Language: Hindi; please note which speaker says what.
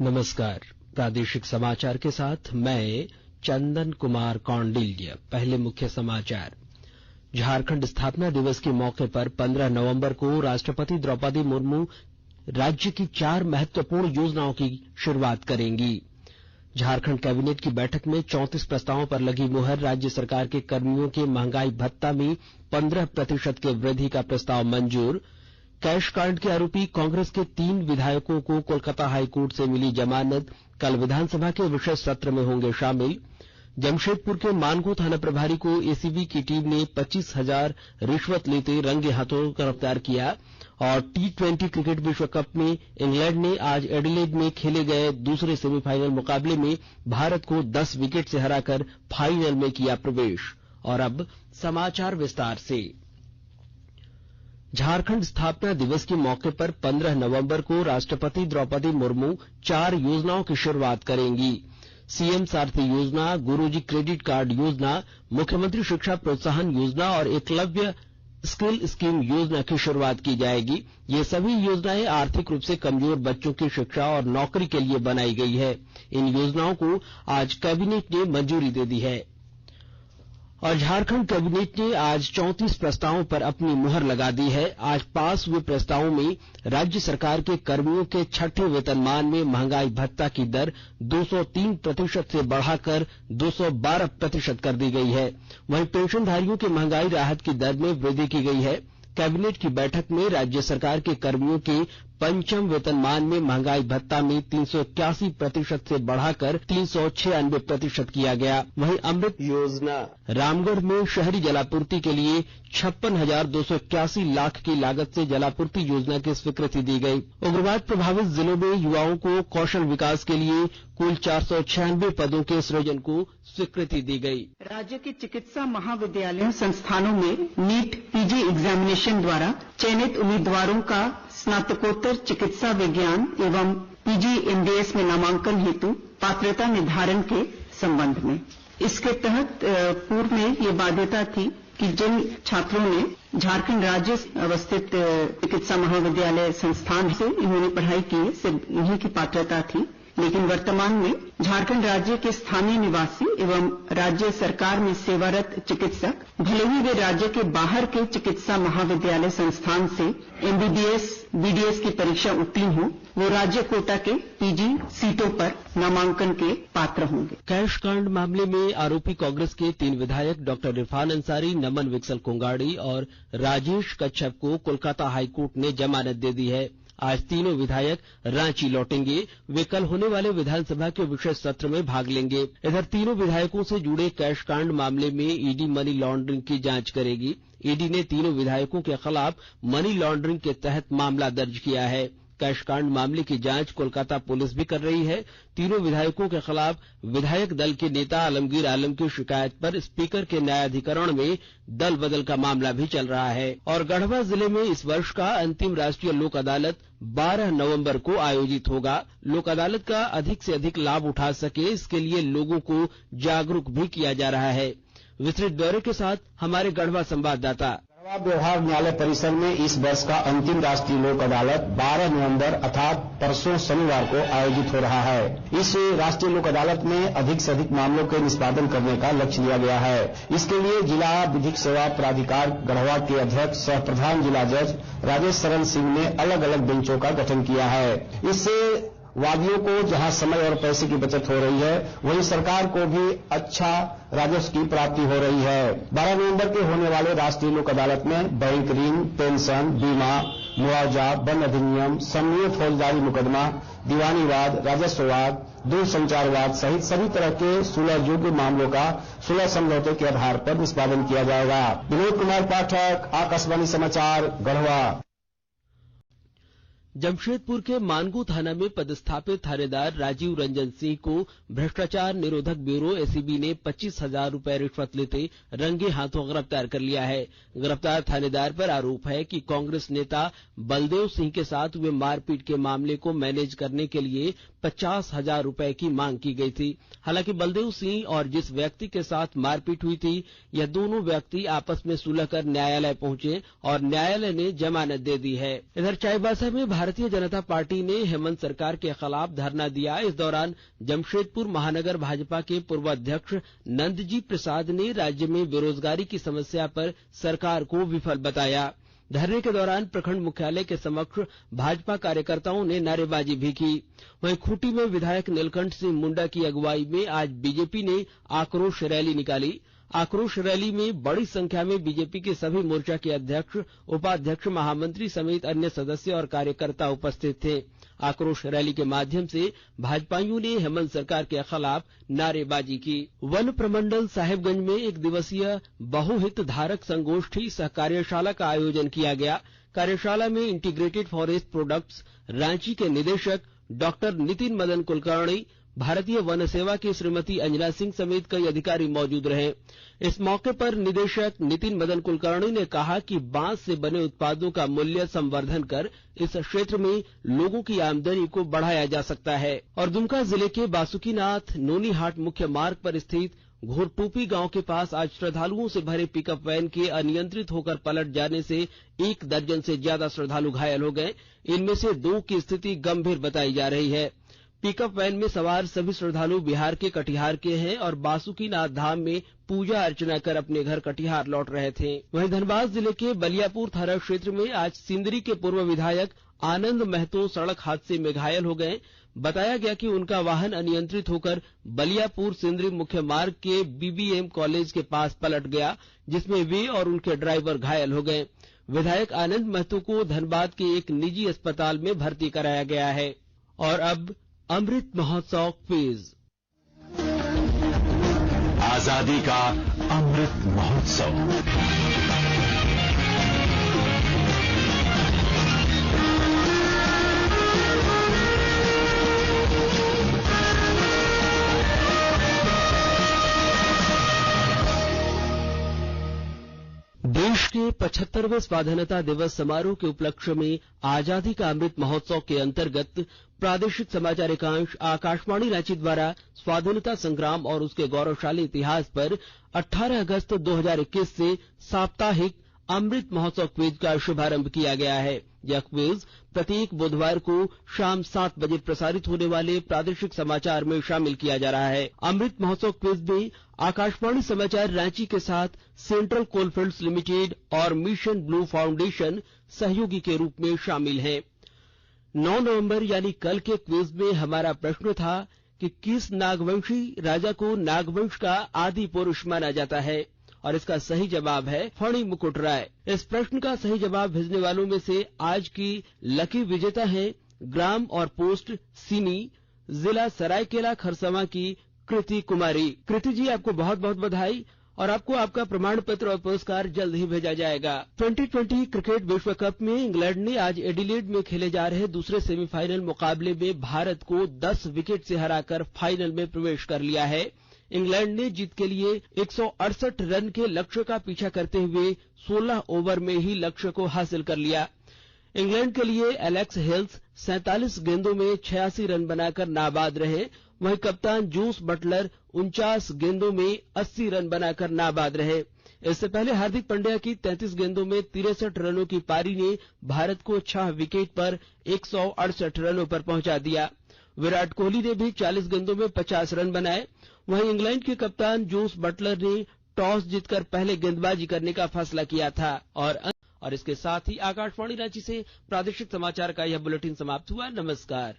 Speaker 1: नमस्कार। प्रादेशिक समाचार के साथ मैं चंदन कुमार कौंडिल्य। पहले मुख्य समाचार। झारखंड स्थापना दिवस के मौके पर 15 नवंबर को राष्ट्रपति द्रौपदी मुर्मू राज्य की 4 महत्वपूर्ण योजनाओं की शुरुआत करेंगी। झारखंड कैबिनेट की बैठक में 34 प्रस्तावों पर लगी मुहर। राज्य सरकार के कर्मियों के महंगाई भत्ता में 15% की वृद्धि का प्रस्ताव मंजूर। कैश कांड के आरोपी कांग्रेस के 3 विधायकों को कोलकाता हाईकोर्ट से मिली जमानत। कल विधानसभा के विशेष सत्र में होंगे शामिल। जमशेदपुर के मानगो थाना प्रभारी को एसीबी की टीम ने 25,000 रिश्वत लेते रंगे हाथों गिरफ्तार किया। और T20 क्रिकेट विश्व कप में इंग्लैंड ने आज एडिलेड में खेले गए दूसरे सेमीफाइनल मुकाबले में भारत को 10 विकेट से हराकर फाइनल में किया प्रवेश। और अब समाचार विस्तार से। झारखंड स्थापना दिवस के मौके पर 15 नवंबर को राष्ट्रपति द्रौपदी मुर्मू 4 योजनाओं की शुरुआत करेंगी। सीएम सारथी योजना, गुरुजी क्रेडिट कार्ड योजना, मुख्यमंत्री शिक्षा प्रोत्साहन योजना और एकलव्य स्किल स्कीम योजना की शुरुआत की जाएगी। ये सभी योजनाएं आर्थिक रूप से कमजोर बच्चों की शिक्षा और नौकरी के लिए बनाई गई है। इन योजनाओं को आज कैबिनेट ने मंजूरी दे दी है। और झारखंड कैबिनेट ने आज 34 प्रस्तावों पर अपनी मुहर लगा दी है। आज पास हुए प्रस्तावों में राज्य सरकार के कर्मियों के छठे वेतनमान में महंगाई भत्ता की दर 203% से बढ़ाकर 212% कर दी गई है। वहीं पेंशनधारियों के महंगाई राहत की दर में वृद्धि की गई है। कैबिनेट की बैठक में राज्य सरकार के कर्मियों के पंचम वेतनमान में महंगाई भत्ता में 381% से बढ़ाकर 396% किया गया। वहीं अमृत योजना रामगढ़ में शहरी जलापूर्ति के लिए 56,281 लाख की लागत से जलापूर्ति योजना की स्वीकृति दी गई। उग्रवाद प्रभावित जिलों में युवाओं को कौशल विकास के लिए कुल 496 पदों के सृजन को स्वीकृति दी गई।
Speaker 2: राज्य के चिकित्सा महाविद्यालयों संस्थानों में नीट पीजी एग्जामिनेशन द्वारा चयनित उम्मीदवारों का स्नातकोत्तर चिकित्सा विज्ञान एवं PGMDS में नामांकन हेतु पात्रता निर्धारण के संबंध में। इसके तहत पूर्व में ये बाध्यता थी कि जिन छात्रों ने झारखंड राज्य अवस्थित चिकित्सा महाविद्यालय संस्थान से इन्होंने पढ़ाई की है, सिर्फ इन्हीं की पात्रता थी। लेकिन वर्तमान में झारखंड राज्य के स्थानीय निवासी एवं राज्य सरकार में सेवारत चिकित्सक भले ही वे राज्य के बाहर के चिकित्सा महाविद्यालय संस्थान से MBBS BDS की परीक्षा उत्तीर्ण हो, वो राज्य कोटा के PG सीटों पर नामांकन के पात्र होंगे।
Speaker 1: कैश कांड मामले में आरोपी कांग्रेस के 3 विधायक डॉक्टर इरफान अंसारी, नमन विकसल कोंगाड़ी और राजेश कच्छप को कोलकाता हाईकोर्ट ने जमानत दे दी है। आज तीनों विधायक रांची लौटेंगे। वे कल होने वाले विधानसभा के विशेष सत्र में भाग लेंगे। इधर तीनों विधायकों से जुड़े कैश कांड मामले में ईडी मनी लॉन्ड्रिंग की जांच करेगी। ईडी ने तीनों विधायकों के खिलाफ मनी लॉन्ड्रिंग के तहत मामला दर्ज किया है। कैश कांड मामले की जांच कोलकाता पुलिस भी कर रही है। तीनों विधायकों के खिलाफ विधायक दल के नेता आलमगीर आलम की शिकायत पर स्पीकर के न्यायाधिकरण में दल बदल का मामला भी चल रहा है। और गढ़वा जिले में इस वर्ष का अंतिम राष्ट्रीय लोक अदालत 12 नवंबर को आयोजित होगा। लोक अदालत का अधिक से अधिक लाभ उठा सके, इसके लिए लोगों को जागरूक भी किया जा रहा है। विस्तृत ब्यौरे के साथ हमारे गढ़वा संवाददाता।
Speaker 3: गढ़वा व्यवहार न्यायालय परिसर में इस वर्ष का अंतिम राष्ट्रीय लोक अदालत 12 नवंबर अर्थात परसों शनिवार को आयोजित हो रहा है। इस राष्ट्रीय लोक अदालत में अधिक से अधिक मामलों के निष्पादन करने का लक्ष्य लिया गया है। इसके लिए जिला विधिक सेवा प्राधिकार गढ़वा के अध्यक्ष सह प्रधान जिला जज राजेश शरण सिंह ने अलग अलग बेंचों का गठन किया है। इससे वादियों को जहां समय और पैसे की बचत हो रही है, वहीं सरकार को भी अच्छा राजस्व की प्राप्ति हो रही है। 12 नवंबर के होने वाले राष्ट्रीय लोक अदालत में बैंक ऋण, पेंशन, बीमा, मुआवजा, वन अधिनियम, समन्वय फौजदारी मुकदमा, दीवानी-वाद, राजस्व-वाद, दूरसंचार-वाद सहित सभी तरह के सुलह योग्य मामलों का सुलह समझौते के आधार पर निष्पादन किया जाएगा। विनोद कुमार पाठक, आकाशवाणी समाचार, गढ़वा।
Speaker 1: जमशेदपुर के मानगो थाना में पदस्थापित थानेदार राजीव रंजन सिंह को भ्रष्टाचार निरोधक ब्यूरो एसीबी ने 25,000 रुपए रिश्वत लेते रंगे हाथों गिरफ्तार कर लिया है। गिरफ्तार थानेदार पर आरोप है कि कांग्रेस नेता बलदेव सिंह के साथ हुए मारपीट के मामले को मैनेज करने के लिए 50,000 रुपए की मांग की गई थी। हालांकि बलदेव सिंह और जिस व्यक्ति के साथ मारपीट हुई थी, यह दोनों व्यक्ति आपस में सुलह कर न्यायालय पहुंचे और न्यायालय ने जमानत दे दी है। इधर चाईबासा में भारतीय जनता पार्टी ने हेमंत सरकार के खिलाफ धरना दिया। इस दौरान जमशेदपुर महानगर भाजपा के पूर्व अध्यक्ष नंदजी प्रसाद ने राज्य में बेरोजगारी की समस्या पर सरकार को विफल बताया। धरने के दौरान प्रखंड मुख्यालय के समक्ष भाजपा कार्यकर्ताओं ने नारेबाजी भी की। वहीं खूंटी में विधायक नीलकंठ सिंह मुंडा की अगुवाई में आज बीजेपी ने आक्रोश रैली निकाली। आक्रोश रैली में बड़ी संख्या में बीजेपी के सभी मोर्चा के अध्यक्ष, उपाध्यक्ष, महामंत्री समेत अन्य सदस्य और कार्यकर्ता उपस्थित थे। आक्रोश रैली के माध्यम से भाजपाइयों ने हेमंत सरकार के खिलाफ नारेबाजी की। वन प्रमंडल साहेबगंज में एक दिवसीय बहुहित धारक संगोष्ठी सह कार्यशाला का आयोजन किया गया। कार्यशाला में इंटीग्रेटेड फॉरेस्ट प्रोडक्ट्स रांची के निदेशक डॉक्टर नितिन मदन कुलकर्णी, भारतीय वन सेवा की श्रीमती अंजना सिंह समेत कई अधिकारी मौजूद रहे। इस मौके पर निदेशक नितिन मदन कुलकर्णी ने कहा कि बांस से बने उत्पादों का मूल्य संवर्धन कर इस क्षेत्र में लोगों की आमदनी को बढ़ाया जा सकता है। और दुमका जिले के बासुकीनाथ नोनीहाट मुख्य मार्ग पर स्थित घोरटोपी गांव के पास आज श्रद्धालुओं से भरे पिकअप वैन के अनियंत्रित होकर पलट जाने से 1 दर्जन से ज्यादा श्रद्धालु घायल हो गए। इनमें से 2 की स्थिति गंभीर बताई जा रही है। पिकअप वैन में सवार सभी श्रद्धालु बिहार के कटिहार के हैं और बासुकीनाथ धाम में पूजा अर्चना कर अपने घर कटिहार लौट रहे थे। वहीं धनबाद जिले के बलियापुर थाना क्षेत्र में आज सिंदरी के पूर्व विधायक आनंद महतो सड़क हादसे में घायल हो गए। बताया गया कि उनका वाहन अनियंत्रित होकर बलियापुर सिंदरी मुख्य मार्ग के बीबीएम कॉलेज के पास पलट गया, जिसमें वे और उनके ड्राइवर घायल हो गए। विधायक आनंद महतो को धनबाद के एक निजी अस्पताल में भर्ती कराया गया है। और अब अमृत महोत्सव क्विज।
Speaker 4: आजादी का अमृत महोत्सव।
Speaker 1: देश के 75वें स्वाधीनता दिवस समारोह के उपलक्ष्य में आजादी का अमृत महोत्सव के अंतर्गत प्रादेशिक समाचार एकांश आकाशवाणी रांची द्वारा स्वाधीनता संग्राम और उसके गौरवशाली इतिहास पर 18 अगस्त 2021 से साप्ताहिक अमृत महोत्सव क्विज का शुभारंभ किया गया है। यह क्विज प्रत्येक बुधवार को शाम 7 बजे प्रसारित होने वाले प्रादेशिक समाचार में शामिल किया जा रहा है। अमृत महोत्सव क्विज में आकाशवाणी समाचार रांची के साथ सेंट्रल कोलफील्ड्स लिमिटेड और मिशन ब्लू फाउंडेशन सहयोगी के रूप में शामिल हैं। 9 नवंबर यानी कल के क्विज में हमारा प्रश्न था कि किस नागवंशी राजा को नागवंश का आदि पुरुष माना जाता है, और इसका सही जवाब है फणी मुकुट राय। इस प्रश्न का सही जवाब भेजने वालों में से आज की लकी विजेता है ग्राम और पोस्ट सीनी, जिला सरायकेला खरसावां की कृति कुमारी। कृति जी, आपको बहुत बहुत बधाई और आपको आपका प्रमाण पत्र और पुरस्कार जल्द ही भेजा जाएगा। 2020 क्रिकेट विश्व कप में इंग्लैंड ने आज एडिलेड में खेले जा रहे दूसरे सेमीफाइनल मुकाबले में भारत को 10 विकेट से हराकर फाइनल में प्रवेश कर लिया है। इंग्लैंड ने जीत के लिए 168 रन के लक्ष्य का पीछा करते हुए 16 ओवर में ही लक्ष्य को हासिल कर लिया। इंग्लैंड के लिए एलेक्स हेल्स 47 गेंदों में 86 रन बनाकर नाबाद रहे। वहीं कप्तान जोस बटलर 49 गेंदों में 80 रन बनाकर नाबाद रहे। इससे पहले हार्दिक पांड्या की 33 गेंदों में 63 रनों की पारी ने भारत को 6 विकेट पर 168 रनों पर पहुंचा दिया। विराट कोहली ने भी 40 गेंदों में 50 रन बनाए। वहीं इंग्लैंड के कप्तान जोस बटलर ने टॉस जीतकर पहले गेंदबाजी करने का फैसला किया था। और इसके साथ ही आकाशवाणी रांची से प्रादेशिक समाचार का यह बुलेटिन समाप्त हुआ। नमस्कार।